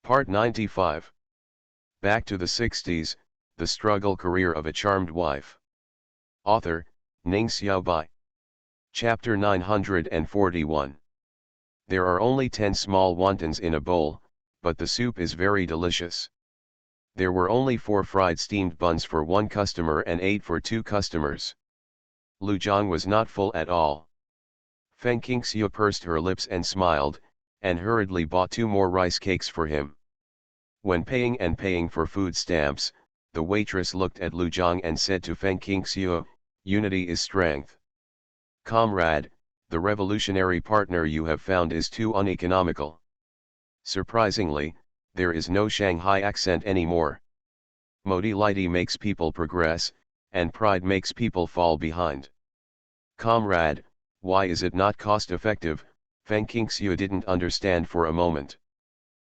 Part 95. Back to the 60s, The Struggle Career of a Charmed Wife. Author, Ning Xiaobai. Chapter 941. There are only 10 small wontons in a bowl, but the soup is very delicious. There were only 4 fried steamed buns for one customer and 8 for 2 customers. Lu Zhang was not full at all. Feng Qingxiu pursed her lips and smiled, and hurriedly bought 2 more rice cakes for him. When paying for food stamps, the waitress looked at Lu Zhang and said to Feng Qingxiu, "Unity is strength. Comrade, the revolutionary partner you have found is too uneconomical." Surprisingly, there is no Shanghai accent anymore. Modality makes people progress, and pride makes people fall behind. Comrade, why is it not cost-effective? Feng Qingxiu didn't understand for a moment.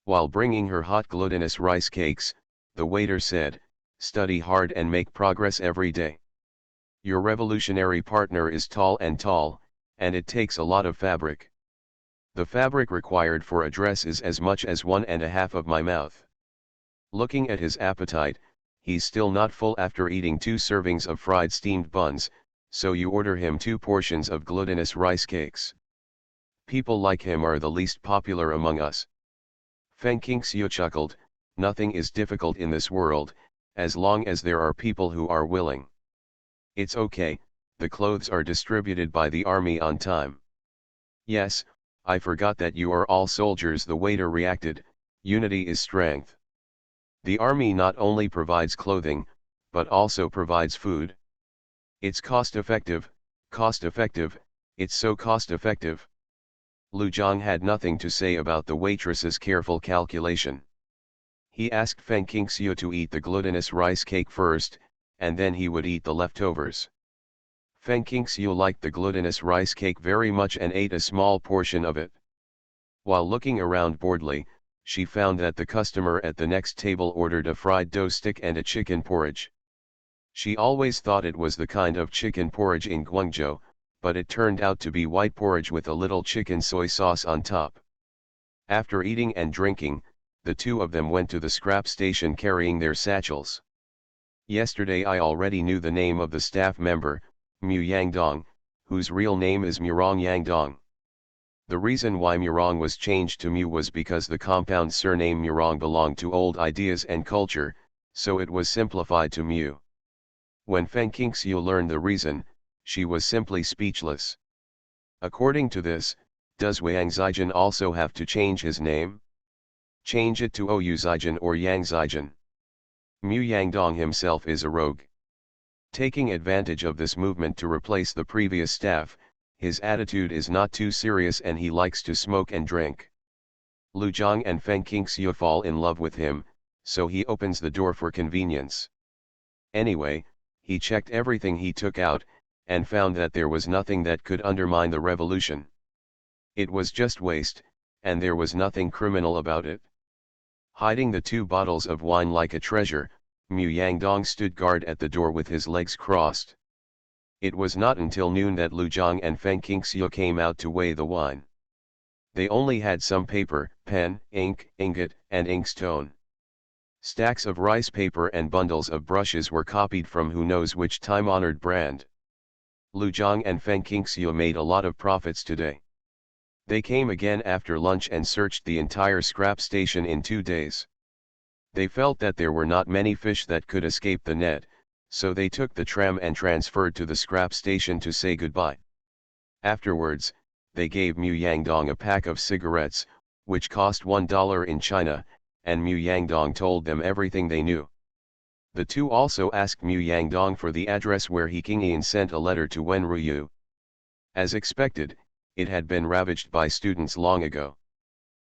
While bringing her hot glutinous rice cakes, the waiter said, "Study hard and make progress every day. Your revolutionary partner is tall, and it takes a lot of fabric. The fabric required for a dress is as much as 1.5 of my mouth." Looking at his appetite, he's still not full after eating 2 servings of fried steamed buns, so you order him 2 portions of glutinous rice cakes. People like him are the least popular among us. Feng Qingxiu chuckled, "Nothing is difficult in this world, as long as there are people who are willing. It's okay, the clothes are distributed by the army on time." "Yes, I forgot that you are all soldiers," the waiter reacted. "Unity is strength. The army not only provides clothing, but also provides food. It's cost-effective, it's so cost-effective." Lu Zhang had nothing to say about the waitress's careful calculation. He asked Feng Qingxiu to eat the glutinous rice cake first, and then he would eat the leftovers. Feng Qingxiu liked the glutinous rice cake very much and ate a small portion of it. While looking around boredly, she found that the customer at the next table ordered a fried dough stick and a chicken porridge. She always thought it was the kind of chicken porridge in Guangzhou, but it turned out to be white porridge with a little chicken soy sauce on top. After eating and drinking, the 2 of them went to the scrap station carrying their satchels. Yesterday I already knew the name of the staff member, Mu Yangdong, whose real name is Murong Yangdong. The reason why Murong was changed to Mu was because the compound surname Murong belonged to old ideas and culture, so it was simplified to Mu. When Feng Qingxiu learned the reason, she was simply speechless. According to this, does Wang Zijin also have to change his name? Change it to Ou Zijin or Yang Zijin. Mu Yangdong himself is a rogue. Taking advantage of this movement to replace the previous staff, his attitude is not too serious and he likes to smoke and drink. Lu Zhang and Feng Qingxiu fall in love with him, so he opens the door for convenience. Anyway, he checked everything he took out, and found that there was nothing that could undermine the revolution. It was just waste, and there was nothing criminal about it. Hiding the 2 bottles of wine like a treasure, Mu Yangdong stood guard at the door with his legs crossed. It was not until noon that Lu Zhang and Feng Qingxiu came out to weigh the wine. They only had some paper, pen, ink, ingot, and inkstone. Stacks of rice paper and bundles of brushes were copied from who knows which time-honored brand. Lu Zhang and Feng Qingxiu made a lot of profits today. They came again after lunch and searched the entire scrap station in 2 days. They felt that there were not many fish that could escape the net, so they took the tram and transferred to the scrap station to say goodbye. Afterwards, they gave Mu Yangdong a pack of cigarettes, which cost $1 in China, and Mu Yangdong told them everything they knew. The 2 also asked Mu Yangdong for the address where he Qingyan sent a letter to Wen Ruyu. As expected, it had been ravaged by students long ago.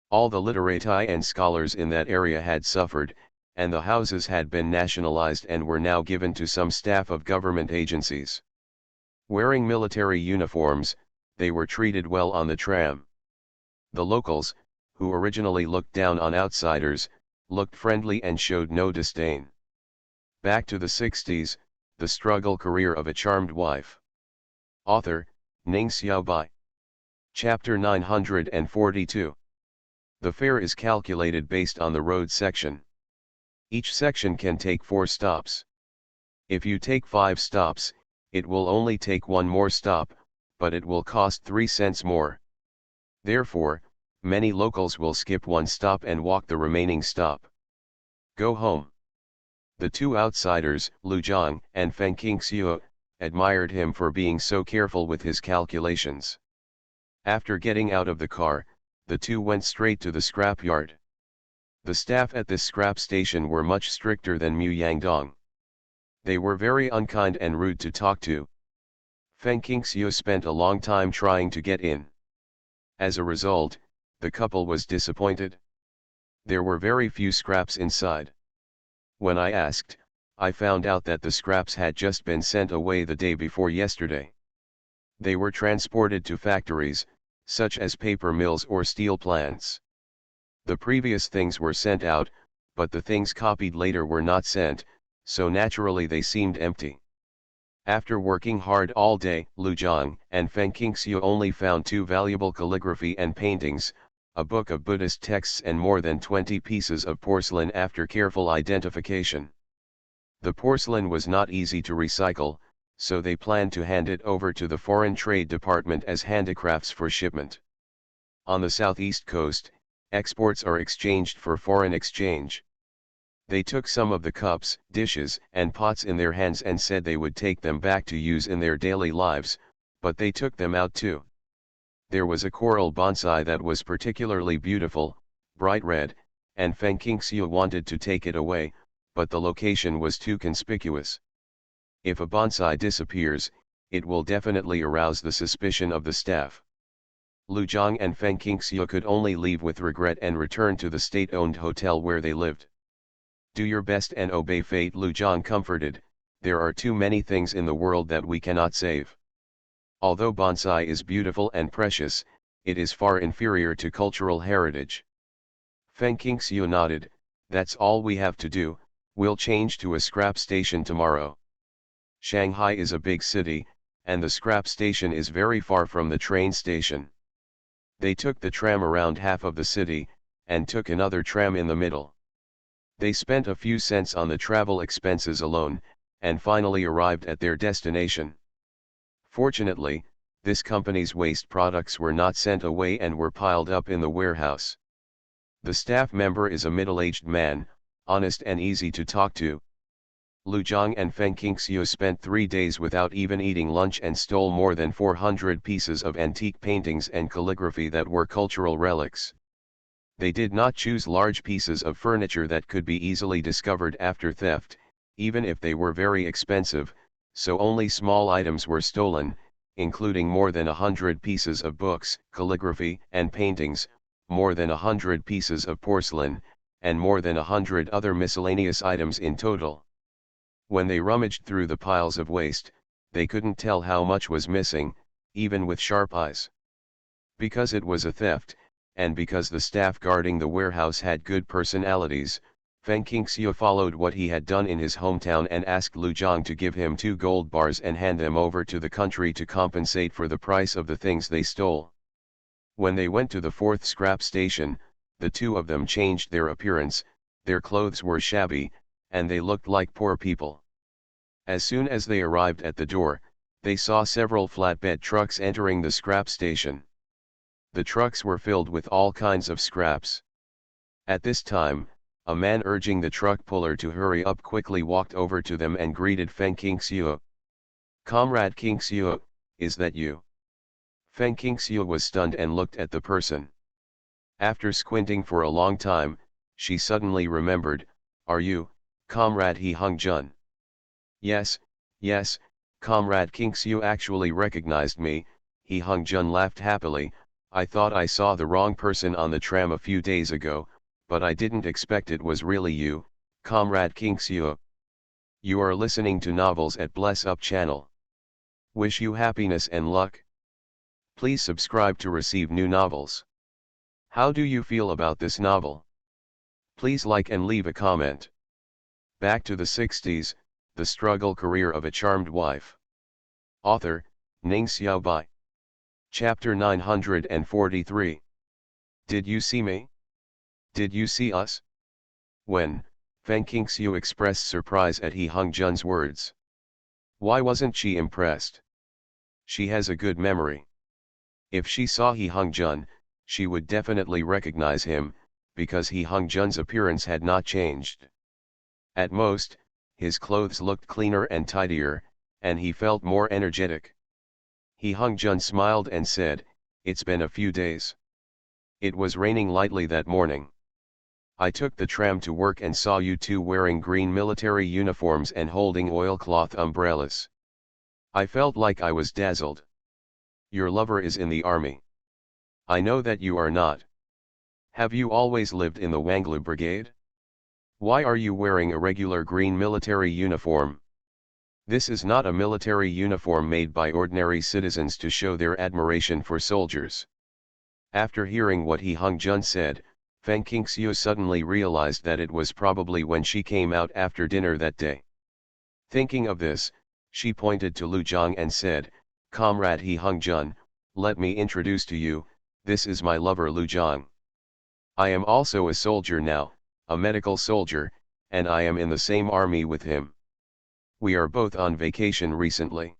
All the literati and scholars in that area had suffered, and the houses had been nationalized and were now given to some staff of government agencies. Wearing military uniforms, they were treated well on the tram. The locals, who originally looked down on outsiders, looked friendly and showed no disdain. Back to the 60s, The Struggle Career of a Charmed Wife. Author, Ning Xiaobai. Chapter 942. The fare is calculated based on the road section. Each section can take 4 stops. If you take 5 stops, it will only take 1 more stop, but it will cost 3 cents more. Therefore, many locals will skip 1 stop and walk the remaining stop. Go home. The 2 outsiders, Lu Zhang and Feng Qingxiu, admired him for being so careful with his calculations. After getting out of the car, the 2 went straight to the scrap yard. The staff at this scrap station were much stricter than Mu Yangdong. They were very unkind and rude to talk to. Feng Qingxiu spent a long time trying to get in. As a result, the couple was disappointed. There were very few scraps inside. When I asked, I found out that the scraps had just been sent away the day before yesterday. They were transported to factories, such as paper mills or steel plants. The previous things were sent out, but the things copied later were not sent, so naturally they seemed empty. After working hard all day, Lu Zhang and Feng Qingxiu only found 2 valuable calligraphy and paintings, a book of Buddhist texts and more than 20 pieces of porcelain after careful identification. The porcelain was not easy to recycle, so they planned to hand it over to the Foreign Trade Department as handicrafts for shipment. On the southeast coast, exports are exchanged for foreign exchange. They took some of the cups, dishes, and pots in their hands and said they would take them back to use in their daily lives, but they took them out too. There was a coral bonsai that was particularly beautiful, bright red, and Feng Qingxiu wanted to take it away, but the location was too conspicuous. If a bonsai disappears, it will definitely arouse the suspicion of the staff. Lu Zhang and Feng Qingxiu could only leave with regret and return to the state-owned hotel where they lived. Do your best and obey fate, Lu Zhang comforted. There are too many things in the world that we cannot save. Although bonsai is beautiful and precious, it is far inferior to cultural heritage. Feng Qingxiu nodded. That's all we have to do, we'll change to a scrap station tomorrow. Shanghai is a big city, and the scrap station is very far from the train station. They took the tram around half of the city, and took another tram in the middle. They spent a few cents on the travel expenses alone, and finally arrived at their destination. Fortunately, this company's waste products were not sent away and were piled up in the warehouse. The staff member is a middle-aged man, honest and easy to talk to. Lu Zhang and Feng Qingxiu spent 3 days without even eating lunch and stole more than 400 pieces of antique paintings and calligraphy that were cultural relics. They did not choose large pieces of furniture that could be easily discovered after theft, even if they were very expensive, so only small items were stolen, including more than 100 pieces of books, calligraphy, and paintings, more than 100 pieces of porcelain, and more than 100 other miscellaneous items in total. When they rummaged through the piles of waste, they couldn't tell how much was missing, even with sharp eyes. Because it was a theft, and because the staff guarding the warehouse had good personalities, Feng Qingxiu followed what he had done in his hometown and asked Lu Zhang to give him 2 gold bars and hand them over to the country to compensate for the price of the things they stole. When they went to the 4th scrap station, the 2 of them changed their appearance. Their clothes were shabby, and they looked like poor people. As soon as they arrived at the door, they saw several flatbed trucks entering the scrap station. The trucks were filled with all kinds of scraps. At this time, a man urging the truck puller to hurry up quickly walked over to them and greeted Feng Qingxiu. "Comrade Qingxiu, is that you?" Feng Qingxiu was stunned and looked at the person. After squinting for a long time, she suddenly remembered, "Are you, Comrade He Hung Jun?" Yes, Comrade Qingxiu actually recognized me." He Hung Jun laughed happily. "I thought I saw the wrong person on the tram a few days ago, but I didn't expect it was really you, Comrade Qingxiu. You are listening to Novels at Bless Up channel. Wish you happiness and luck. Please subscribe to receive new novels. How do you feel about this novel? Please like and leave a comment." Back to the 60s, the struggle career of a charmed wife. Author, Ning Xiaobai. Chapter 943. Did you see me? Did you see us? When, Feng Qingxiu expressed surprise at He Hongjun's words. Why wasn't she impressed? She has a good memory. If she saw He Hongjun, she would definitely recognize him, because He Hongjun's appearance had not changed. At most, his clothes looked cleaner and tidier, and he felt more energetic. He Hongjun smiled and said, "It's been a few days. It was raining lightly that morning. I took the tram to work and saw you two wearing green military uniforms and holding oilcloth umbrellas. I felt like I was dazzled. Your lover is in the army. I know that you are not. Have you always lived in the Wanglu Brigade? Why are you wearing a regular green military uniform? This is not a military uniform made by ordinary citizens to show their admiration for soldiers." After hearing what He Hongjun said, Feng Qingxiu suddenly realized that it was probably when she came out after dinner that day. Thinking of this, she pointed to Lu Zhang and said, "Comrade He Hongjun, let me introduce to you, this is my lover Lu Zhang. I am also a soldier now, a medical soldier, and I am in the same army with him. We are both on vacation recently.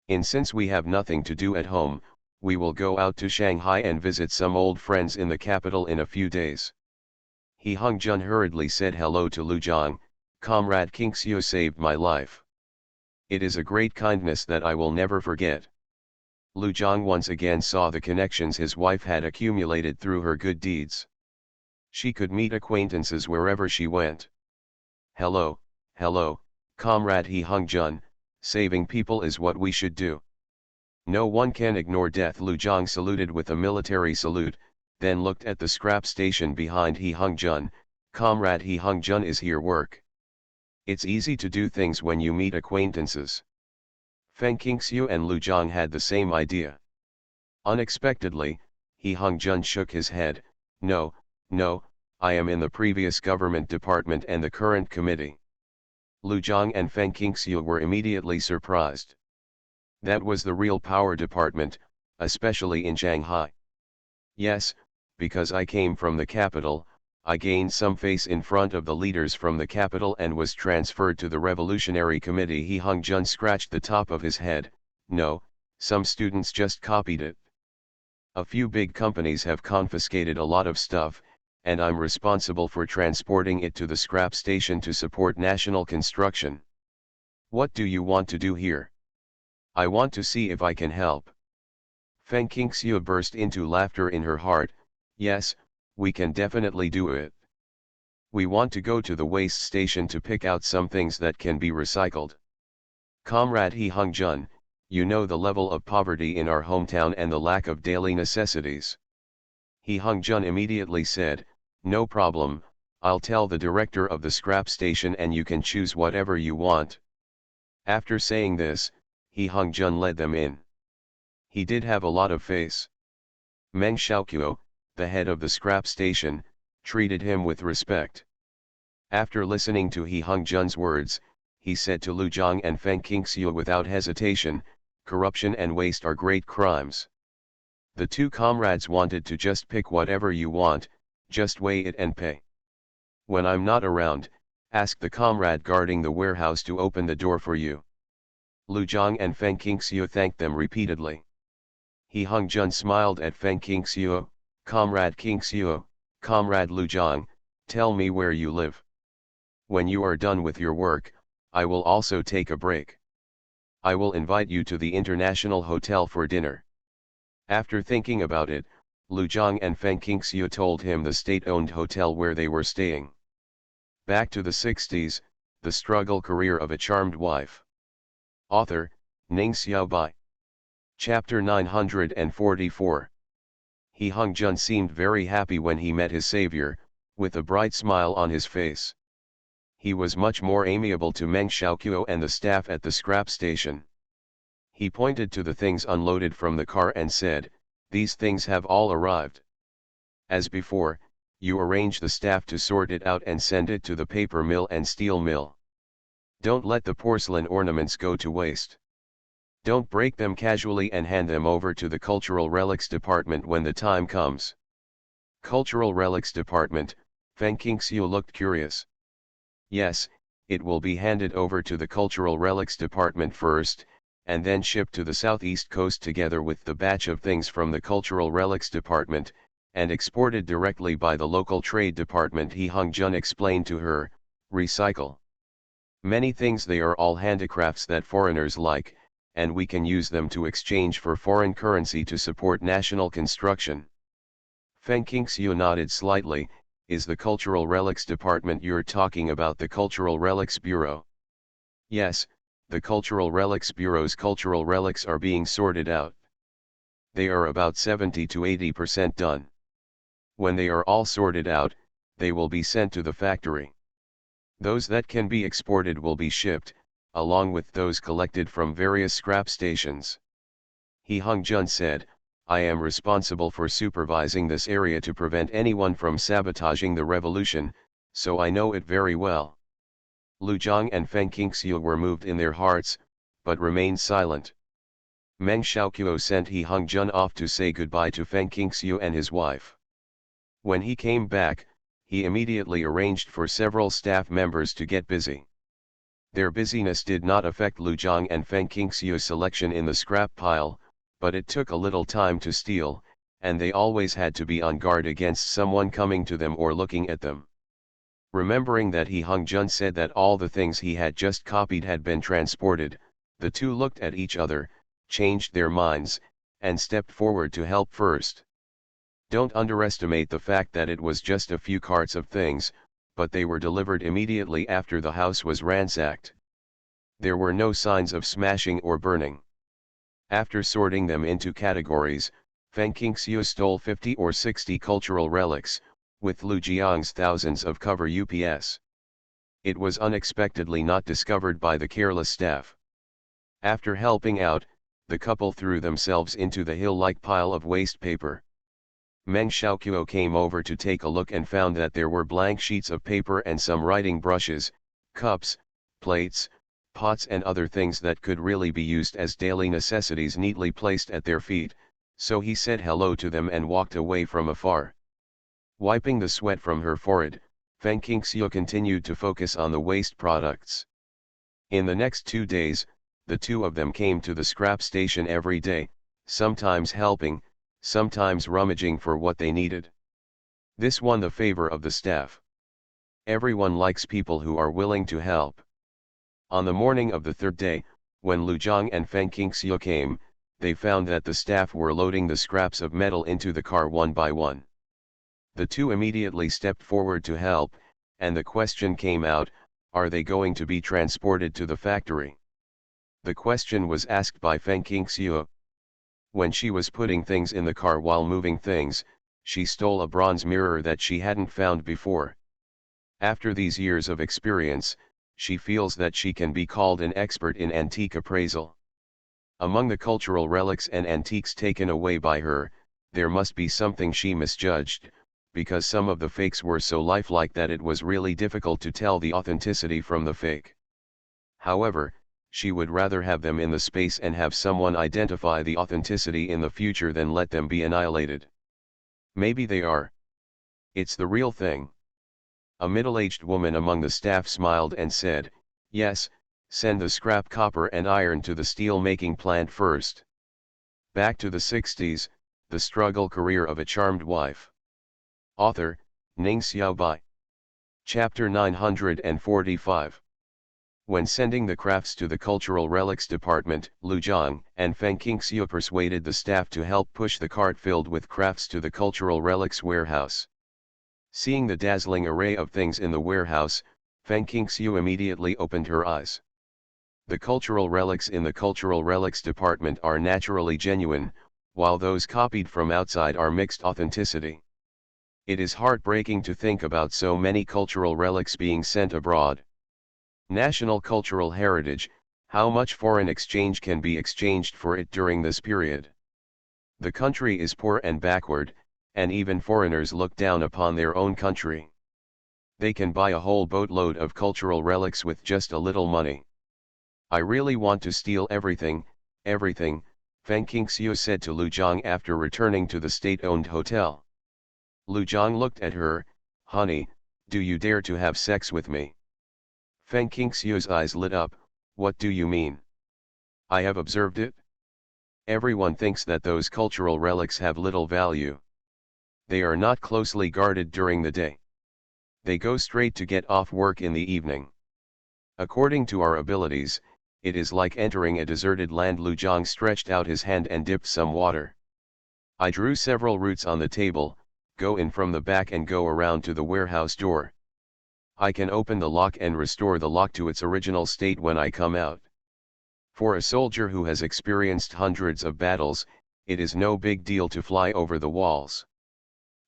And since we have nothing to do at home, we will go out to Shanghai and visit some old friends in the capital in a few days." He Hongjun hurriedly said hello to Lu Zhang. "Comrade Qingxiu saved my life. It is a great kindness that I will never forget." Lu Zhang once again saw the connections his wife had accumulated through her good deeds. She could meet acquaintances wherever she went. "Hello, hello, Comrade He Hongjun, saving people is what we should do. No one can ignore death." Lu Zhang saluted with a military salute, then looked at the scrap station behind He Hongjun. "Comrade He Hongjun is here work. It's easy to do things when you meet acquaintances." Feng Qingxiu and Lu Zhang had the same idea. Unexpectedly, He Hongjun shook his head. No, I am in the previous government department and the current committee." Lu Zhang and Feng Qingxiu were immediately surprised. That was the real power department, especially in Shanghai. "Yes, because I came from the capital, I gained some face in front of the leaders from the capital and was transferred to the Revolutionary Committee." He Hongjun scratched the top of his head. "No, some students just copied it. A few big companies have confiscated a lot of stuff, and I'm responsible for transporting it to the scrap station to support national construction. What do you want to do here? I want to see if I can help." Feng Qingxiu burst into laughter in her heart. "Yes, we can definitely do it. We want to go to the waste station to pick out some things that can be recycled. Comrade He Hongjun, you know the level of poverty in our hometown and the lack of daily necessities." He Hongjun immediately said, "No problem, I'll tell the director of the scrap station and you can choose whatever you want." After saying this, He Hongjun led them in. He did have a lot of face. Meng Xiaoqiu, the head of the scrap station, treated him with respect. After listening to He Hongjun's words, he said to Lu Zhang and Feng Qingxiu without hesitation, "Corruption and waste are great crimes. The two comrades wanted to just pick whatever you want, just weigh it and pay. When I'm not around, ask the comrade guarding the warehouse to open the door for you." Lu Zhang and Feng Qingxiu thanked them repeatedly. He Hongjun smiled at Feng Qingxiu. "Comrade Qingxiu, Comrade Lu Zhang, tell me where you live. When you are done with your work, I will also take a break. I will invite you to the International Hotel for dinner." After thinking about it, Lu Zhang and Feng Qingxiu told him the state-owned hotel where they were staying. Back to the 60s, the struggle career of a charmed wife. Author, Ning Xiaobai. Chapter 944. He Hongjun seemed very happy when he met his savior, with a bright smile on his face. He was much more amiable to Meng Xiaoqiu and the staff at the scrap station. He pointed to the things unloaded from the car and said, "These things have all arrived. As before, you arrange the staff to sort it out and send it to the paper mill and steel mill. Don't let the porcelain ornaments go to waste. Don't break them casually and hand them over to the cultural relics department when the time comes. Cultural Relics Department, Feng Qingxiu looked curious. Yes, it will be handed over to the Cultural Relics Department first, and then shipped to the southeast coast together with the batch of things from the Cultural Relics Department, and exported directly by the local trade department. He Hung Jun explained to her. Recycle. Many things, they are all handicrafts that foreigners like, and we can use them to exchange for foreign currency to support national construction. Feng Qingxiu nodded slightly. Is the Cultural Relics Department you're talking about the Cultural Relics Bureau? Yes, the Cultural Relics Bureau's cultural relics are being sorted out. They are about 70 to 80% done. When they are all sorted out, they will be sent to the factory. Those that can be exported will be shipped, along with those collected from various scrap stations. He Hung Jun said, I am responsible for supervising this area to prevent anyone from sabotaging the revolution, so I know it very well. Lu Zhang and Feng Qingxiu were moved in their hearts, but remained silent. Meng Xiaoqiu sent He Hung Jun off to say goodbye to Feng Qingxiu and his wife. When he came back, he immediately arranged for several staff members to get busy. Their busyness did not affect Lu Zhang and Feng Qingxiu's selection in the scrap pile, but it took a little time to steal, and they always had to be on guard against someone coming to them or looking at them. Remembering that He Hung Jun said that all the things he had just copied had been transported, the two looked at each other, changed their minds, and stepped forward to help first. Don't underestimate the fact that it was just a few carts of things, but they were delivered immediately after the house was ransacked. There were no signs of smashing or burning. After sorting them into categories, Feng Qingxiu stole 50 or 60 cultural relics, with Lu Jiang's thousands of cover UPS. It was unexpectedly not discovered by the careless staff. After helping out, the couple threw themselves into the hill-like pile of waste paper. Meng Xiaoqiu came over to take a look and found that there were blank sheets of paper and some writing brushes, cups, plates, pots and other things that could really be used as daily necessities neatly placed at their feet, so he said hello to them and walked away from afar. Wiping the sweat from her forehead, Feng Qingxiu continued to focus on the waste products. In the next 2 days, the two of them came to the scrap station every day, sometimes helping, sometimes rummaging for what they needed. This won the favor of the staff. Everyone likes people who are willing to help. On the morning of the third day, when Lu Zhang and Feng Qingxiu came, they found that the staff were loading the scraps of metal into the car one by one. The two immediately stepped forward to help, and the question came out, are they going to be transported to the factory? The question was asked by Feng Qingxiu. When she was putting things in the car while moving things, she stole a bronze mirror that she hadn't found before. After these years of experience, she feels that she can be called an expert in antique appraisal. Among the cultural relics and antiques taken away by her, there must be something she misjudged, because some of the fakes were so lifelike that it was really difficult to tell the authenticity from the fake. However, she would rather have them in the space and have someone identify the authenticity in the future than let them be annihilated. Maybe they are. It's the real thing. A middle-aged woman among the staff smiled and said, yes, send the scrap copper and iron to the steel-making plant first. Back to the 60s, the struggle career of a charmed wife. Author, Ning Xiaobai. Chapter 945. When sending the crafts to the Cultural Relics Department, Lu Zhang and Feng Qingxiu persuaded the staff to help push the cart filled with crafts to the Cultural Relics warehouse. Seeing the dazzling array of things in the warehouse, Feng Qingxiu immediately opened her eyes. The cultural relics in the Cultural Relics Department are naturally genuine, while those copied from outside are mixed authenticity. It is heartbreaking to think about so many cultural relics being sent abroad. National cultural heritage, how much foreign exchange can be exchanged for it during this period? The country is poor and backward, and even foreigners look down upon their own country. They can buy a whole boatload of cultural relics with just a little money. I really want to steal everything, Feng Qingxiu said to Lu Zhang after returning to the state-owned hotel. Lu Jiang looked at her. Honey, do you dare to have sex with me? Feng Qingxiu's eyes lit up. What do you mean? I have observed it. Everyone thinks that those cultural relics have little value. They are not closely guarded during the day. They go straight to get off work in the evening. According to our abilities, it is like entering a deserted land. Lu Jiang stretched out his hand and dipped some water. I drew several routes on the table, go in from the back and go around to the warehouse door. I can open the lock and restore the lock to its original state when I come out. For a soldier who has experienced hundreds of battles, it is no big deal to fly over the walls.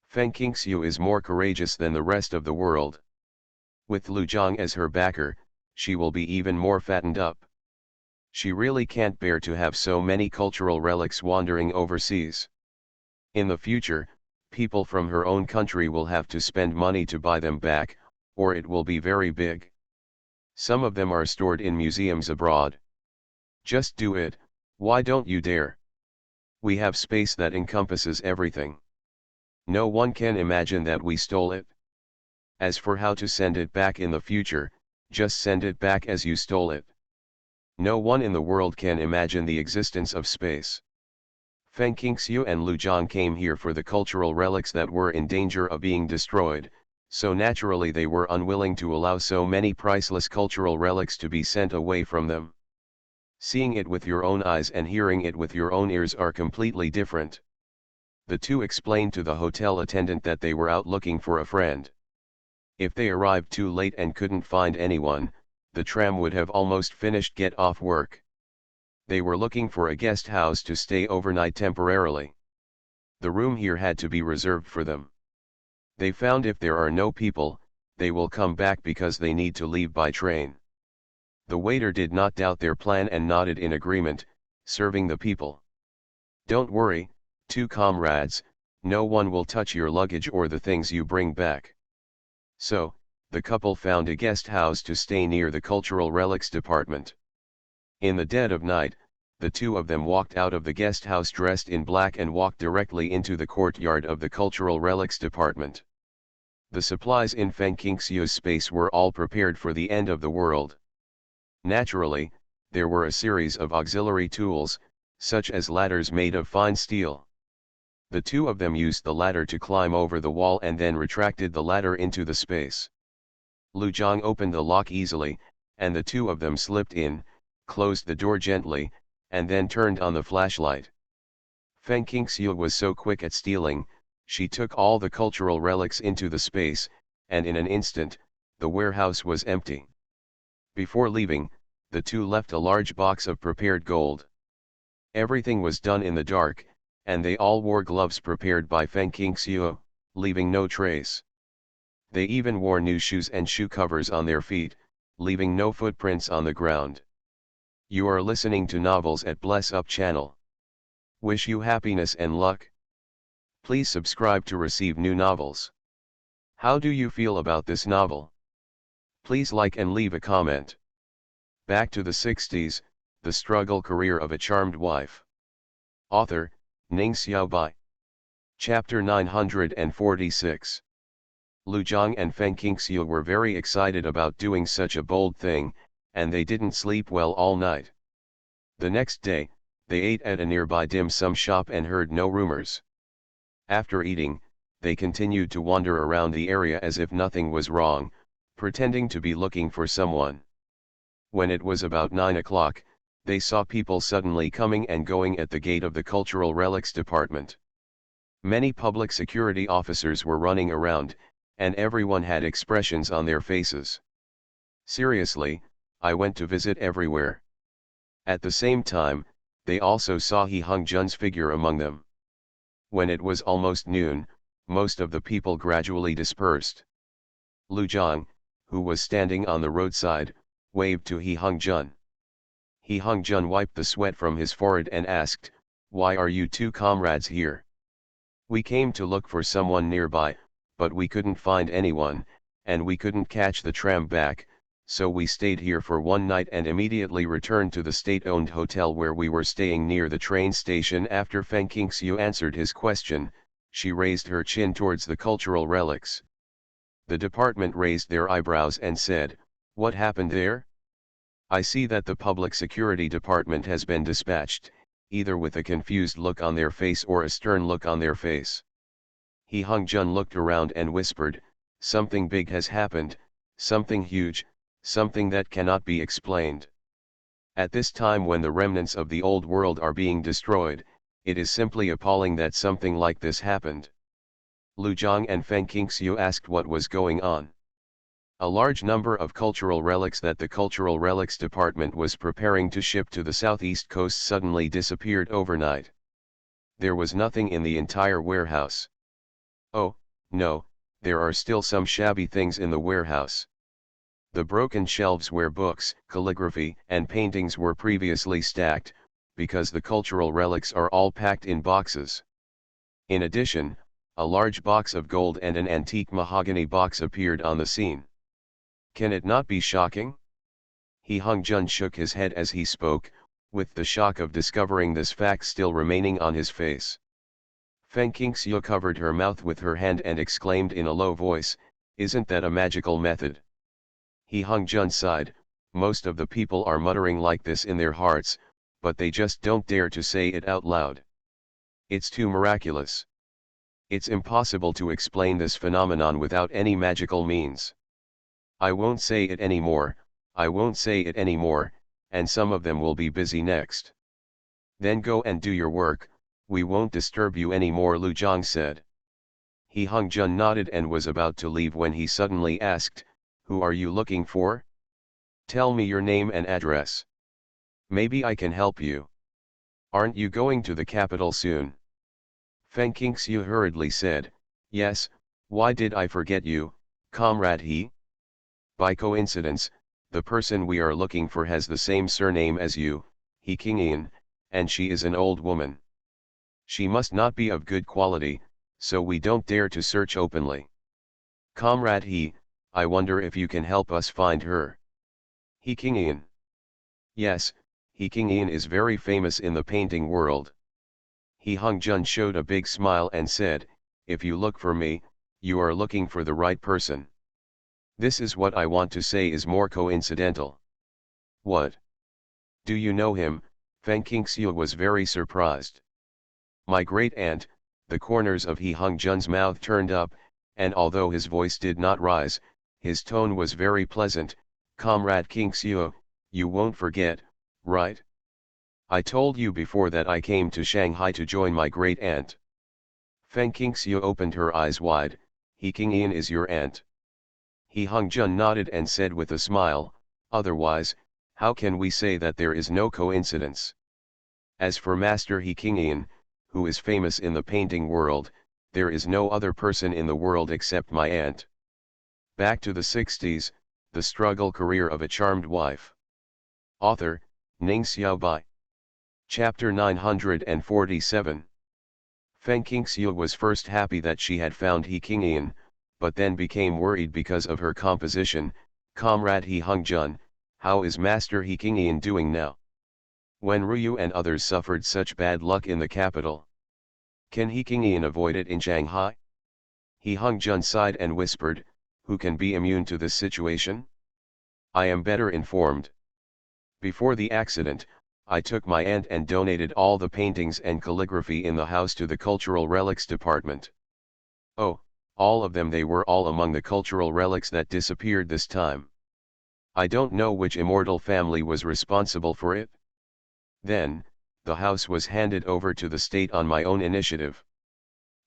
Feng Qingxiu is more courageous than the rest of the world. With Lu Jiang as her backer, she will be even more fattened up. She really can't bear to have so many cultural relics wandering overseas. In the future, people from her own country will have to spend money to buy them back, or it will be very big. Some of them are stored in museums abroad. Just do it, why don't you dare? We have space that encompasses everything. No one can imagine that we stole it. As for how to send it back in the future, just send it back as you stole it. No one in the world can imagine the existence of space. Feng Qingxiu and Lu Jiang came here for the cultural relics that were in danger of being destroyed, so naturally they were unwilling to allow so many priceless cultural relics to be sent away from them. Seeing it with your own eyes and hearing it with your own ears are completely different. The two explained to the hotel attendant that they were out looking for a friend. If they arrived too late and couldn't find anyone, the tram would have almost finished get off work. They were looking for a guest house to stay overnight temporarily. The room here had to be reserved for them. They found if there are no people, they will come back because they need to leave by train. The waiter did not doubt their plan and nodded in agreement, serving the people. Don't worry, two comrades, no one will touch your luggage or the things you bring back. So, the couple found a guest house to stay near the cultural relics department. In the dead of night, the two of them walked out of the guest house dressed in black and walked directly into the courtyard of the cultural relics department. The supplies in Feng Qingxiu's space were all prepared for the end of the world. Naturally, there were a series of auxiliary tools, such as ladders made of fine steel. The two of them used the ladder to climb over the wall and then retracted the ladder into the space. Lu Jiang opened the lock easily, and the two of them slipped in, closed the door gently, and then turned on the flashlight. Feng Qingxiu was so quick at stealing, she took all the cultural relics into the space, and in an instant, the warehouse was empty. Before leaving, the two left a large box of prepared gold. Everything was done in the dark, and they all wore gloves prepared by Feng Qingxiu, leaving no trace. They even wore new shoes and shoe covers on their feet, leaving no footprints on the ground. You are listening to Novels at Bless Up channel. Wish you happiness and luck. Please subscribe to receive new novels. How do you feel about this novel? Please like and leave a comment. Back to the 60s, the struggle career of a charmed wife. Author, Ning Xiaobai. Chapter 946. Lu Jiang and Feng Qingxiu were very excited about doing such a bold thing, and they didn't sleep well all night. The next day, they ate at a nearby dim sum shop and heard no rumors. After eating, they continued to wander around the area as if nothing was wrong, pretending to be looking for someone. When it was about 9 o'clock, they saw people suddenly coming and going at the gate of the Cultural Relics Department. Many public security officers were running around, and everyone had expressions on their faces. Seriously, I went to visit everywhere. At the same time, they also saw He Hung Jun's figure among them. When it was almost noon, most of the people gradually dispersed. Lu Jiang, who was standing on the roadside, waved to He Hung Jun. He Hung Jun wiped the sweat from his forehead and asked, "Why are you two comrades here?" "We came to look for someone nearby, but we couldn't find anyone, and we couldn't catch the tram back, so we stayed here for one night and immediately returned to the state-owned hotel where we were staying near the train station." After Feng Qingxiu answered his question, She raised her chin towards the cultural relics. The department raised their eyebrows and said, "What happened there?" "I see that the public security department has been dispatched, either with a confused look on their face or a stern look on their face." Hee Hung Jun looked around and whispered, "Something big has happened, something huge, something that cannot be explained. At this time when the remnants of the old world are being destroyed, it is simply appalling that something like this happened." Lu Zhang and Feng Qingxiu asked what was going on. A large number of cultural relics that the Cultural Relics Department was preparing to ship to the southeast coast suddenly disappeared overnight. There was nothing in the entire warehouse. "Oh, no, there are still some shabby things in the warehouse. The broken shelves where books, calligraphy, and paintings were previously stacked, because the cultural relics are all packed in boxes. In addition, a large box of gold and an antique mahogany box appeared on the scene. Can it not be shocking?" Hee Hung Jun shook his head as he spoke, with the shock of discovering this fact still remaining on his face. Feng Qingxiu covered her mouth with her hand and exclaimed in a low voice, "Isn't that a magical method?" Hee Hung Jun sighed, "Most of the people are muttering like this in their hearts, but they just don't dare to say it out loud. It's too miraculous. It's impossible to explain this phenomenon without any magical means. I won't say it anymore, I won't say it anymore, and some of them will be busy next." "Then go and do your work, we won't disturb you anymore," Lu Zhang said. Hee Hung Jun nodded and was about to leave when he suddenly asked, "Who are you looking for? Tell me your name and address. Maybe I can help you. Aren't you going to the capital soon?" Feng Qingxiu hurriedly said, "Yes, why did I forget you, Comrade He? By coincidence, the person we are looking for has the same surname as you, He Qingyin, and she is an old woman. She must not be of good quality, so we don't dare to search openly. Comrade He, I wonder if you can help us find her." "He Qingyin?" "Yes, He Qingyin is very famous in the painting world." Hee Hung Jun showed a big smile and said, "If you look for me, you are looking for the right person. This is what I want to say is more coincidental." "What? Do you know him?" Feng Qingxiu was very surprised. "My great aunt." The corners of Hee Hung Jun's mouth turned up, and although his voice did not rise, his tone was very pleasant. "Comrade Qingxiu, you won't forget, right? I told you before that I came to Shanghai to join my great aunt." Feng Qingxiu opened her eyes wide. "He Qingyin is your aunt?" Hee Hung Jun nodded and said with a smile, "Otherwise, how can we say that there is no coincidence? As for Master He Qingyin, who is famous in the painting world, there is no other person in the world except my aunt." Back to the 60s, the struggle career of a charmed wife. Author, Ning Xiaobai. Chapter 947. Feng Qingxiu was first happy that she had found He Qingyin, but then became worried because of her composition. "Comrade He Hung Jun, how is Master He Qingyin doing now? When Ruyu and others suffered such bad luck in the capital, can He Qingyin avoid it in Shanghai?" Hee Hung Jun sighed and whispered, "Who can be immune to this situation? I am better informed. Before the accident, I took my aunt and donated all the paintings and calligraphy in the house to the Cultural Relics Department. Oh, all of them, they were all among the cultural relics that disappeared this time. I don't know which immortal family was responsible for it. Then, the house was handed over to the state on my own initiative.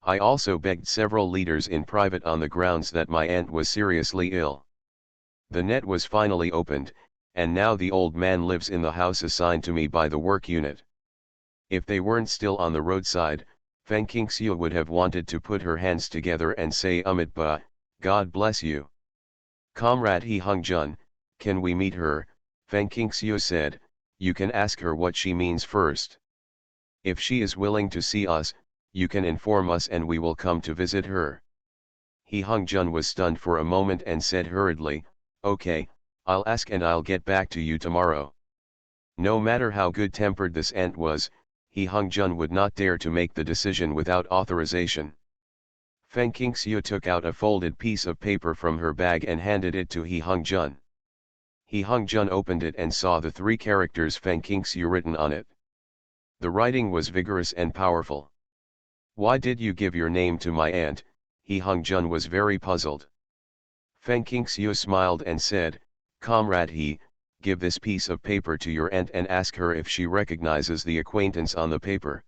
I also begged several leaders in private on the grounds that my aunt was seriously ill. The net was finally opened, and now the old man lives in the house assigned to me by the work unit. If they weren't still on the roadside, Feng Qingxiu would have wanted to put her hands together and say Ba, God bless you. Comrade He Hung Jun, can we meet her? Feng Qingxiu said, you can ask her what she means first. If she is willing to see us, you can inform us and we will come to visit her. He Hung Jun was stunned for a moment and said hurriedly, okay, I'll ask and I'll get back to you tomorrow. No matter how good-tempered this aunt was, He Hung Jun would not dare to make the decision without authorization. Feng Qingxiu took out a folded piece of paper from her bag and handed it to He Hongzhun. He Hongzhun opened it and saw the three characters Feng Qingxiu written on it. The writing was vigorous and powerful. "Why did you give your name to my aunt?" He Hongzhun was very puzzled. Feng Qingxiu smiled and said, "Comrade He, give this piece of paper to your aunt and ask her if she recognizes the acquaintance on the paper.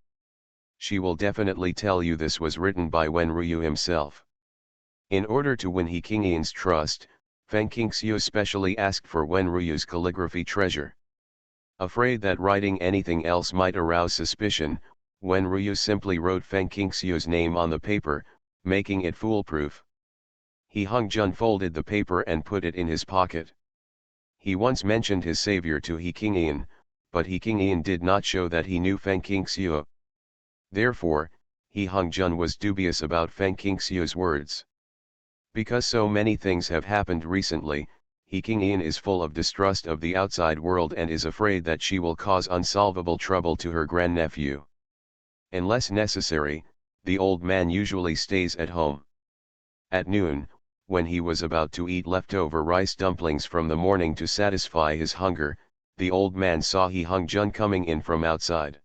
She will definitely tell you this was written by Wen Ruyu himself." In order to win He Qingyan's trust, Feng Qingxiu specially asked for Wen Ruyu's calligraphy treasure. Afraid that writing anything else might arouse suspicion, Wen Ruyu simply wrote Feng Qingxiu's name on the paper, making it foolproof. He Hongzhun folded the paper and put it in his pocket. He once mentioned his savior to He Qingyan, but He Qingyan did not show that he knew Feng Qingxiu. Therefore, He Hongzhun was dubious about Feng Qingxiu's words. Because so many things have happened recently, He Qingyan is full of distrust of the outside world and is afraid that she will cause unsolvable trouble to her grandnephew. Unless necessary, the old man usually stays at home. At noon, when he was about to eat leftover rice dumplings from the morning to satisfy his hunger, the old man saw He Hongzhun coming in from outside.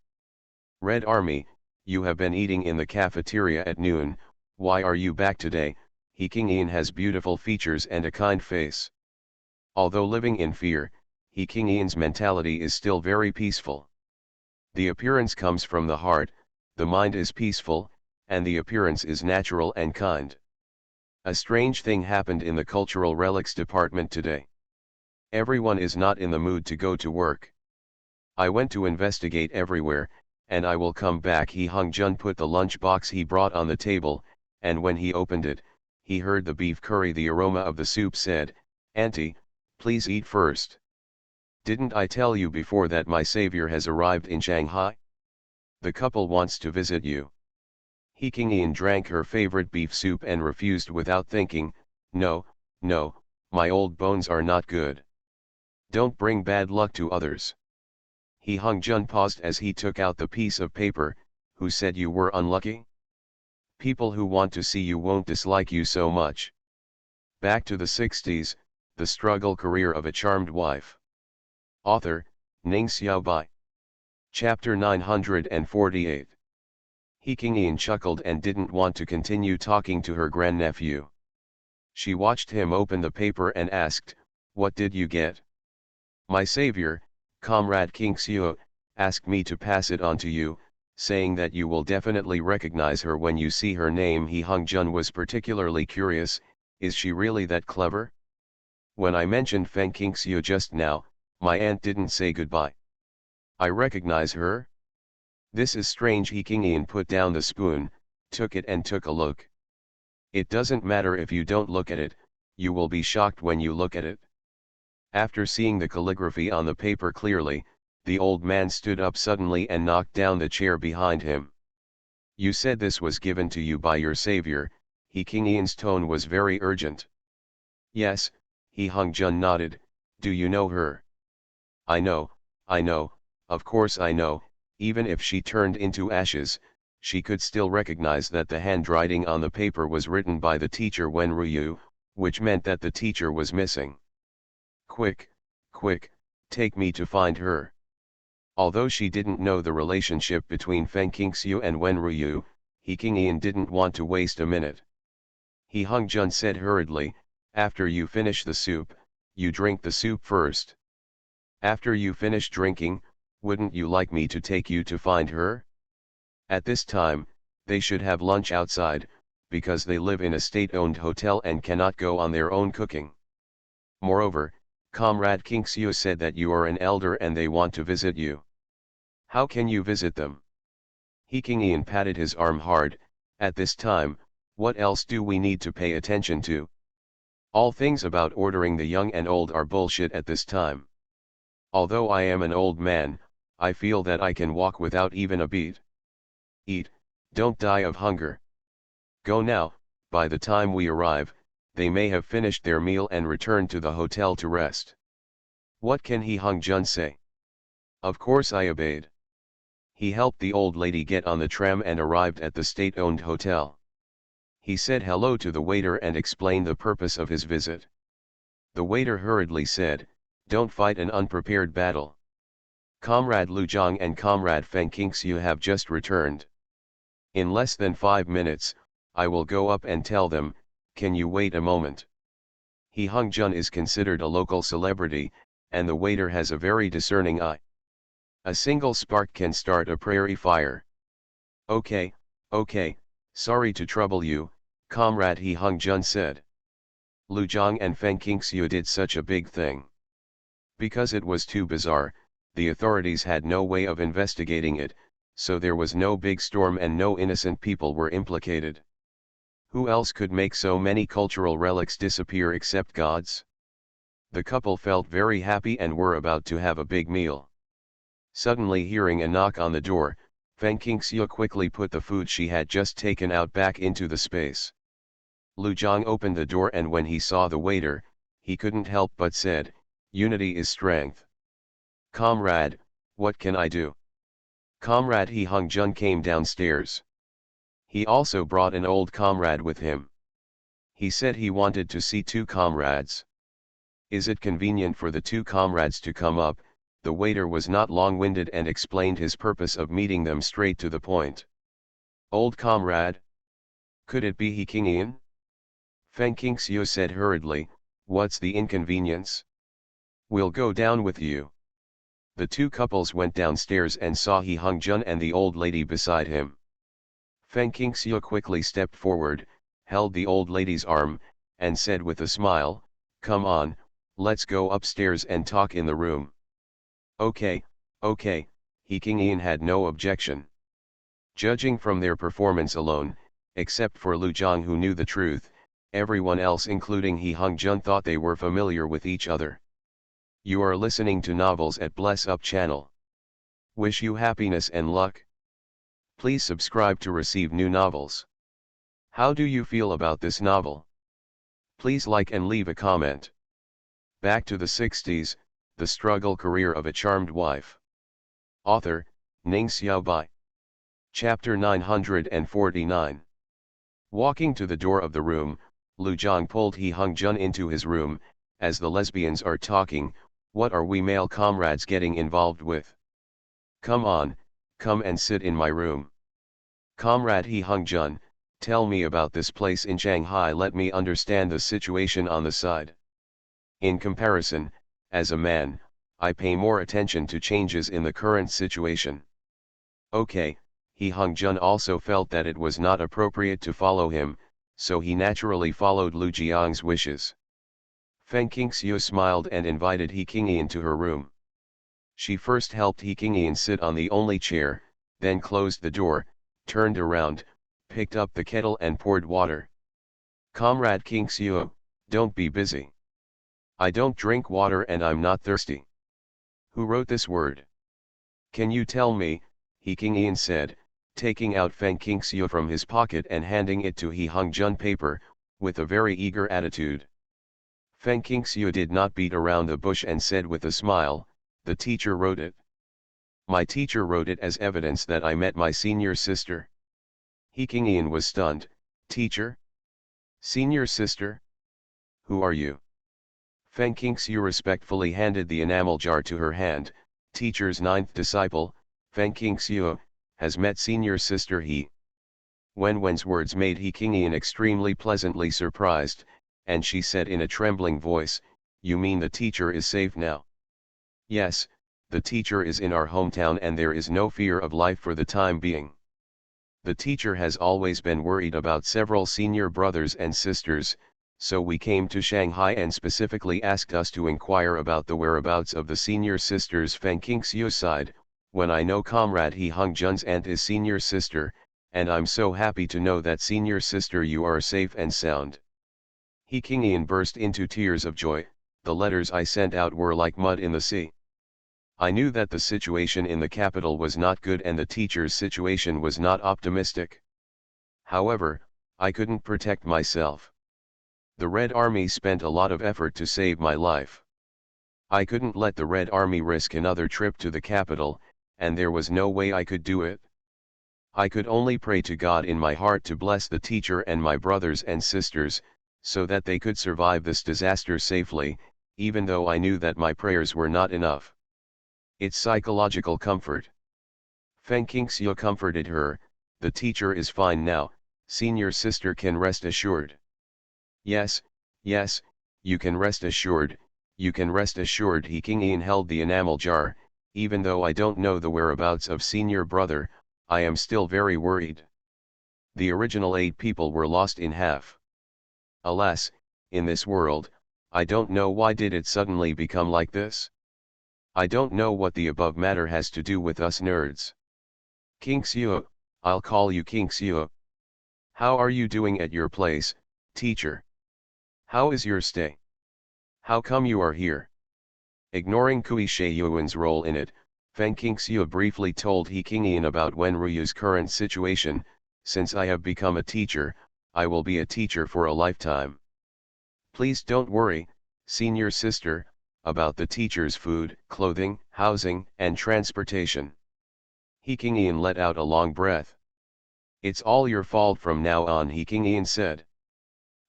"Red Army, you have been eating in the cafeteria at noon, why are you back today?" He Qingyan has beautiful features and a kind face. Although living in fear, He Qingyan's mentality is still very peaceful. The appearance comes from the heart, the mind is peaceful, and the appearance is natural and kind. A strange thing happened in the cultural relics department today. Everyone is not in the mood to go to work. I went to investigate everywhere, and I will come back. He Hongzhun put the lunch box he brought on the table, and when he opened it, he heard the beef curry. The aroma of the soup said, "Auntie, please eat first. Didn't I tell you before that my savior has arrived in Shanghai? The couple wants to visit you." He Qingyan drank her favorite beef soup and refused without thinking, "No, no, my old bones are not good. Don't bring bad luck to others." He Hongzhun paused as he took out the piece of paper. "Who said you were unlucky? People who want to see you won't dislike you so much." Back to the 60s, the struggle career of a charmed wife. Author, Ning Xiaobai. Chapter 948. He Qingyan chuckled and didn't want to continue talking to her grandnephew. She watched him open the paper and asked, "What did you get?" "My savior, Comrade Qingxiu, asked me to pass it on to you, saying that you will definitely recognize her when you see her name." He Hongzhun was particularly curious, is she really that clever? When I mentioned Feng Qingxiu just now, my aunt didn't say goodbye. I recognize her? This is strange. He Qingyan put down the spoon, took it and took a look. It doesn't matter if you don't look at it, you will be shocked when you look at it. After seeing the calligraphy on the paper clearly, the old man stood up suddenly and knocked down the chair behind him. "You said this was given to you by your savior." He Qingyan's tone was very urgent. "Yes," He Hongzhun nodded. "Do you know her?" I know, of course I know." Even if she turned into ashes, she could still recognize that the handwriting on the paper was written by the teacher Wen Ruyu, which meant that the teacher was missing. Quick, take me to find her." Although she didn't know the relationship between Feng Qingxiu and Wen Ruyu, He Qingyan didn't want to waste a minute. He Hongzhun said hurriedly, "After you finish the soup, you drink the soup first. After you finish drinking, wouldn't you like me to take you to find her? At this time, they should have lunch outside, because they live in a state-owned hotel and cannot go on their own cooking. Moreover, Comrade Qingxiu said that you are an elder and they want to visit you. How can you visit them?" He Qingyan patted his arm hard. "At this time, what else do we need to pay attention to? All things about ordering the young and old are bullshit at this time. Although I am an old man, I feel that I can walk without even a beat. Eat, don't die of hunger. Go now, by the time we arrive, they may have finished their meal and returned to the hotel to rest." What can He Hongzhun say? Of course I obeyed. He helped the old lady get on the tram and arrived at the state-owned hotel. He said hello to the waiter and explained the purpose of his visit. The waiter hurriedly said, "Don't fight an unprepared battle. Comrade Lu Zhang and Comrade Feng Qingxiu have just returned. In less than 5 minutes, I will go up and tell them, can you wait a moment?" He Hung Jun is considered a local celebrity, and the waiter has a very discerning eye. A single spark can start a prairie fire. Okay, sorry to trouble you, Comrade He Hung Jun said. Lu Zhang and Feng Qingxiu did such a big thing. Because it was too bizarre, the authorities had no way of investigating it, so there was no big storm and no innocent people were implicated. Who else could make so many cultural relics disappear except gods? The couple felt very happy and were about to have a big meal. Suddenly hearing a knock on the door, Feng Qingxiu quickly put the food she had just taken out back into the space. Lu Zhang opened the door and when he saw the waiter, he couldn't help but said, "Unity is strength. Comrade, what can I do?" Comrade He Hung Jun came downstairs. He also brought an old comrade with him. He said he wanted to see 2 comrades. Is it convenient for the 2 comrades to come up? The waiter was not long-winded and explained his purpose of meeting them straight to the point. Old comrade? Could it be He Qingyin? Feng Qingxiu said hurriedly, "What's the inconvenience? We'll go down with you." The 2 couples went downstairs and saw He Hung Jun and the old lady beside him. Feng Qingxiu quickly stepped forward, held the old lady's arm, and said with a smile, "Come on, let's go upstairs and talk in the room." Okay, He Qingyin had no objection. Judging from their performance alone, except for Lu Zhang who knew the truth, everyone else including He Hung Jun thought they were familiar with each other. You are listening to Novels at Bless Up channel. Wish you happiness and luck. Please subscribe to receive new novels. How do you feel about this novel? Please like and leave a comment. Back to the 60s, The Struggle Career of a Charmed Wife. Author, Ning Xiaobai. Chapter 949. Walking to the door of the room, Lu Zhang pulled He Hung Jun into his room. As the lesbians are talking, what are we male comrades getting involved with? Come on, come and sit in my room. Comrade He Hung Jun, tell me about this place in Shanghai. Let me understand the situation on the side. In comparison, as a man, I pay more attention to changes in the current situation. Okay, He Hung Jun also felt that it was not appropriate to follow him, so he naturally followed Lu Jiang's wishes. Feng Qingxiu smiled and invited He Qingyin to her room. She first helped He Qingyin sit on the only chair, then closed the door, turned around, picked up the kettle and poured water. Comrade Qingxiu, don't be busy. I don't drink water and I'm not thirsty. Who wrote this word? Can you tell me? He Qingyin said, taking out Feng Qingxiu from his pocket and handing it to He Hung Jun paper, with a very eager attitude. Feng Qingxiu did not beat around the bush and said with a smile, "The teacher wrote it. My teacher wrote it as evidence that I met my senior sister." He Qingyin was stunned. Teacher? Senior sister? Who are you? Feng Qingxiu respectfully handed the enamel jar to her hand. Teacher's 9th disciple, Feng Qingxiu, has met senior sister He. Wenwen's words made He Qingyin extremely pleasantly surprised, and she said in a trembling voice, "You mean the teacher is safe now?" "Yes, the teacher is in our hometown and there is no fear of life for the time being. The teacher has always been worried about several senior brothers and sisters, so we came to Shanghai and specifically asked us to inquire about the whereabouts of the senior sisters." Feng Qingxiu sighed, "When I know Comrade He Hung Jun's aunt is senior sister, and I'm so happy to know that senior sister you are safe and sound." He Qingyin burst into tears of joy. "The letters I sent out were like mud in the sea. I knew that the situation in the capital was not good and the teacher's situation was not optimistic. However, I couldn't protect myself. The Red Army spent a lot of effort to save my life. I couldn't let the Red Army risk another trip to the capital, and there was no way I could do it. I could only pray to God in my heart to bless the teacher and my brothers and sisters, so that they could survive this disaster safely, even though I knew that my prayers were not enough. It's psychological comfort. Feng Qingxiu comforted her. The teacher is fine now, senior sister can rest assured. Yes, yes, you can rest assured, you can rest assured. He Qingyin held the enamel jar. Even though I don't know the whereabouts of senior brother, I am still very worried. The original 8 people were lost in half. Alas, in this world, I don't know why did it suddenly become like this. I don't know what the above matter has to do with us nerds. Qingxiu, I'll call you Qingxiu. How are you doing at your place, teacher? How is your stay? How come you are here? Ignoring Kui Sheiyuan's role in it, Feng Qingxiu briefly told He Qingyin about Wenruyu's current situation. Since I have become a teacher, I will be a teacher for a lifetime. Please don't worry, senior sister, about the teacher's food, clothing, housing, and transportation. He Qingyin let out a long breath. It's all your fault from now on, He Qingyin said.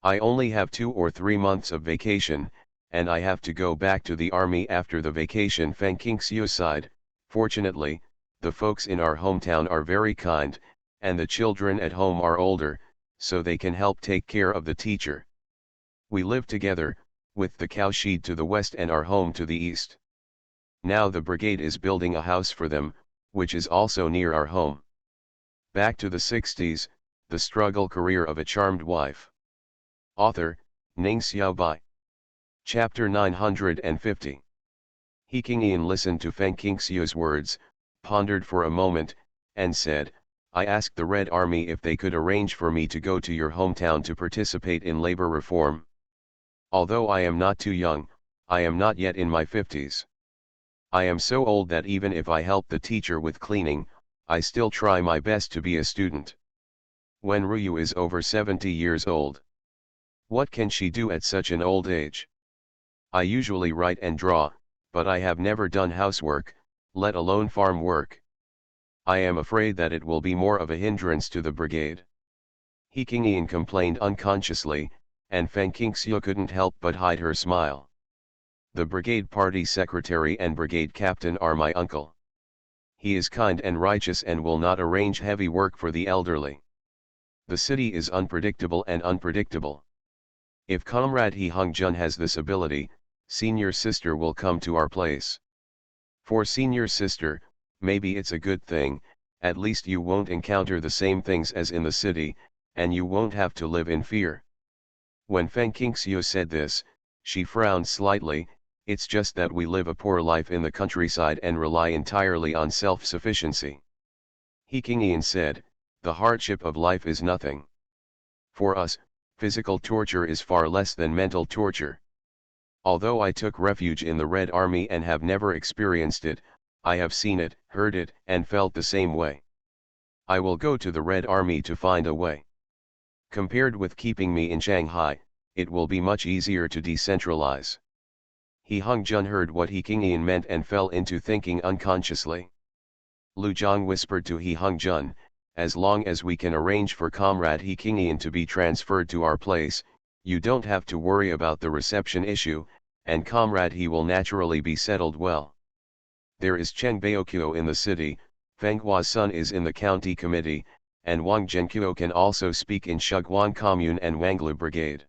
I only have 2 or 3 months of vacation, and I have to go back to the army after the vacation. Feng Qingxiu sighed. Fortunately, the folks in our hometown are very kind, and the children at home are older, so they can help take care of the teacher. We live together, with the cowshed to the west and our home to the east. Now the brigade is building a house for them, which is also near our home. Back to the 60s, the struggle career of a charmed wife. Author, Ning Xiaobai. Chapter 950. He Qingyin listened to Feng Qingxiu's words, pondered for a moment, and said, I asked the Red Army if they could arrange for me to go to your hometown to participate in labor reform. Although I am not too young, I am not yet in my 50s. I am so old that even if I help the teacher with cleaning, I still try my best to be a student. When Ruyu is over 70 years old. What can she do at such an old age? I usually write and draw, but I have never done housework, let alone farm work. I am afraid that it will be more of a hindrance to the brigade. He Qingyin complained unconsciously, and Feng Qingxiu couldn't help but hide her smile. The brigade party secretary and brigade captain are my uncle. He is kind and righteous and will not arrange heavy work for the elderly. The city is unpredictable and unpredictable. If Comrade He Hongjun has this ability, senior sister will come to our place. For senior sister, maybe it's a good thing, at least you won't encounter the same things as in the city, and you won't have to live in fear. When Feng Qingxiu said this, she frowned slightly. It's just that we live a poor life in the countryside and rely entirely on self-sufficiency. He Qingyin said, the hardship of life is nothing. For us, physical torture is far less than mental torture. Although I took refuge in the Red Army and have never experienced it, I have seen it, heard it, and felt the same way. I will go to the Red Army to find a way. Compared with keeping me in Shanghai, it will be much easier to decentralize. He Hongjun heard what He Qingyin meant and fell into thinking unconsciously. Lu Zhang whispered to He Hongjun, as long as we can arrange for Comrade He Qingyin to be transferred to our place, you don't have to worry about the reception issue, and Comrade He will naturally be settled well. There is Cheng Baoqiu in the city, Feng Hua's son is in the county committee, and Wang Zhenqiu can also speak in Shuguan Commune and Wanglu Brigade.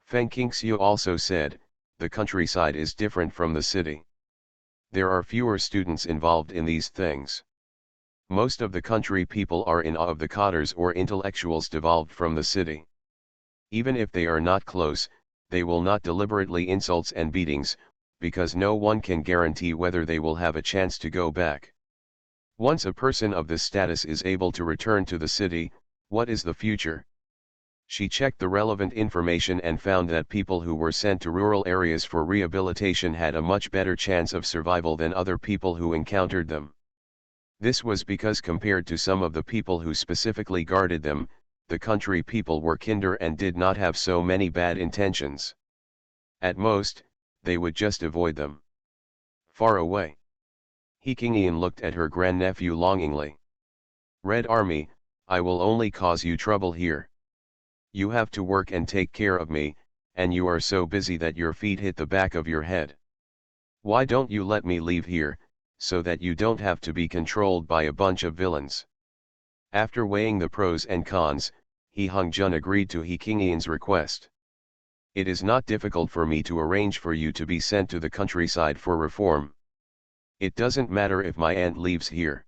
Feng Qingxiu also said, the countryside is different from the city. There are fewer students involved in these things. Most of the country people are in awe of the cadres or intellectuals devolved from the city. Even if they are not close, they will not deliberately insults and beatings, because no one can guarantee whether they will have a chance to go back. Once a person of this status is able to return to the city, what is the future? She checked the relevant information and found that people who were sent to rural areas for rehabilitation had a much better chance of survival than other people who encountered them. This was because compared to some of the people who specifically guarded them, the country people were kinder and did not have so many bad intentions. At most, they would just avoid them. Far away. He Qingyin looked at her grandnephew longingly. Red Army, I will only cause you trouble here. You have to work and take care of me, and you are so busy that your feet hit the back of your head. Why don't you let me leave here, so that you don't have to be controlled by a bunch of villains? After weighing the pros and cons, Hung Jun agreed to He Kingian's request. It is not difficult for me to arrange for you to be sent to the countryside for reform. It doesn't matter if my aunt leaves here.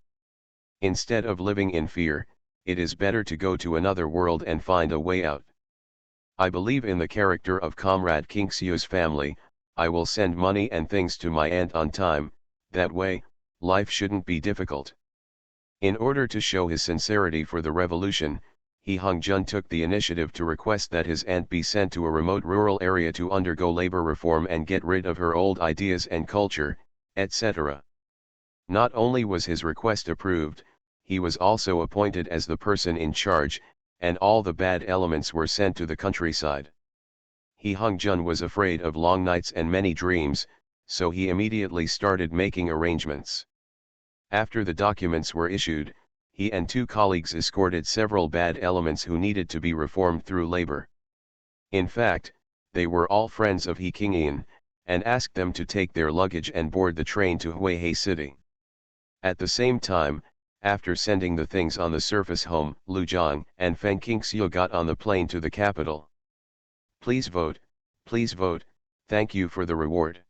Instead of living in fear, it is better to go to another world and find a way out. I believe in the character of Comrade Kingxiu's family. I will send money and things to my aunt on time, that way, life shouldn't be difficult. In order to show his sincerity for the revolution, Hung Jun took the initiative to request that his aunt be sent to a remote rural area to undergo labor reform and get rid of her old ideas and culture, etc. Not only was his request approved, he was also appointed as the person in charge, and all the bad elements were sent to the countryside. Hung Jun was afraid of long nights and many dreams, so he immediately started making arrangements. After the documents were issued, he and two colleagues escorted several bad elements who needed to be reformed through labor. In fact, they were all friends of He Kingian, and asked them to take their luggage and board the train to Huihei City. At the same time, after sending the things on the surface home, Lu and Feng Qingxiu got on the plane to the capital. Please vote, thank you for the reward.